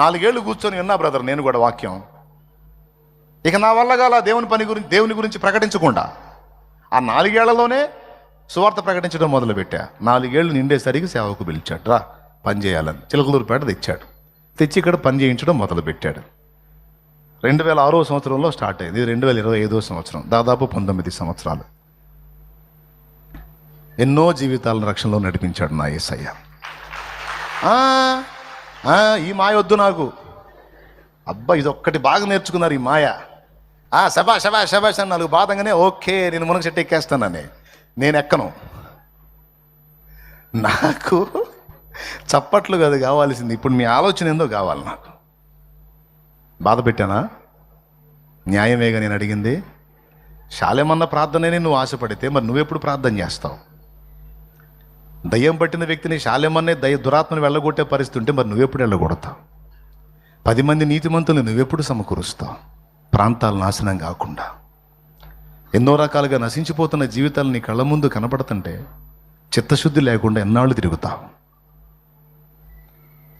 4 ఏళ్ళు కూర్చొని విన్నా బ్రదర్ నేను కూడా వాక్యం. ఇక నా వల్ల కాల దేవుని గురించి ప్రకటించకుండా ఆ 4 ఏళ్లలోనే సువార్త ప్రకటించడం మొదలుపెట్టా. 4 ఏళ్ళు నిండేసరికి సేవకు పిలిచాడు, రా పని చేయాలని. చిలకలూరుపేట తెచ్చాడు. తెచ్చి ఇక్కడ పని చేయించడం మొదలుపెట్టాడు. 2006 సంవత్సరంలో స్టార్ట్ అయింది. 2025 సంవత్సరం, దాదాపు 19 సంవత్సరాలు. ఎన్నో జీవితాలను రక్షణలో నడిపించాడు నా యేసయ్య. ఈ మాయ వద్దు నాకు. అబ్బా ఇది ఒక్కటి బాగా నేర్చుకున్నారు ఈ మాయ. శబాష్ శబాష్ శబాష్ అని 4 బాధంగానే ఓకే నేను మునగ చెట్టు ఎక్కేస్తానని. నేను ఎక్కను. నాకు చప్పట్లు కాదు కావాల్సింది, ఇప్పుడు మీ ఆలోచన ఏందో కావాలి. నాకు బాధ పెట్టానా? న్యాయమేగా నేను అడిగింది. శాలేమన్న ప్రార్థననే నువ్వు ఆశపడితే మరి నువ్వెప్పుడు ప్రార్థన చేస్తావు? దయ్యం పట్టిన వ్యక్తిని శాలేమన్నే దురాత్మని వెళ్ళగొట్టే పరిస్థితి ఉంటే మరి నువ్వెప్పుడు వెళ్ళగొడతావు? 10 మంది నీతిమంతులు నువ్వెప్పుడు సమకూరుస్తావు? ప్రాంతాలు నాశనం కాకుండా ఎన్నో రకాలుగా నశించిపోతున్న జీవితాలు నీ కళ్ళ ముందు కనపడుతుంటే చిత్తశుద్ధి లేకుండా ఎన్నాళ్ళు తిరుగుతావు?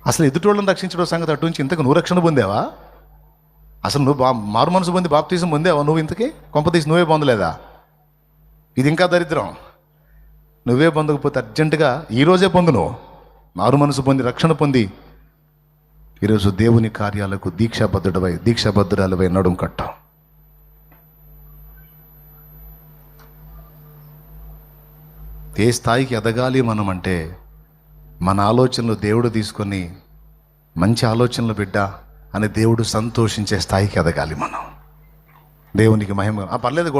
అసలు ఎదుటోళ్ళని రక్షించడం సంగతి అటు నుంచి ఇంతకు నువ్వు రక్షణ పొందావా? అసలు నువ్వు మారు మనసు పొంది బాప్తిజం పొందావా? నువ్వు ఇంతకీ కొంపతీసి నువ్వే పొందలేదా? ఇది ఇంకా దరిద్రం. నువ్వే పొందకపోతే అర్జెంటుగా ఈరోజే పొందు. నువ్వు మారు మనసు పొంది రక్షణ పొంది ఈరోజు దేవుని కార్యాలకు దీక్షాబద్ధురాలవై నడుం కట్టాం. ఏ స్థాయికి ఎదగాలి మనం అంటే మన ఆలోచనలు దేవుడు తీసుకొని మంచి ఆలోచనలు బిడ్డ అని దేవుడు సంతోషించే స్థాయికి ఎదగాలి మనం. దేవునికి మహిమ. పర్లేదు.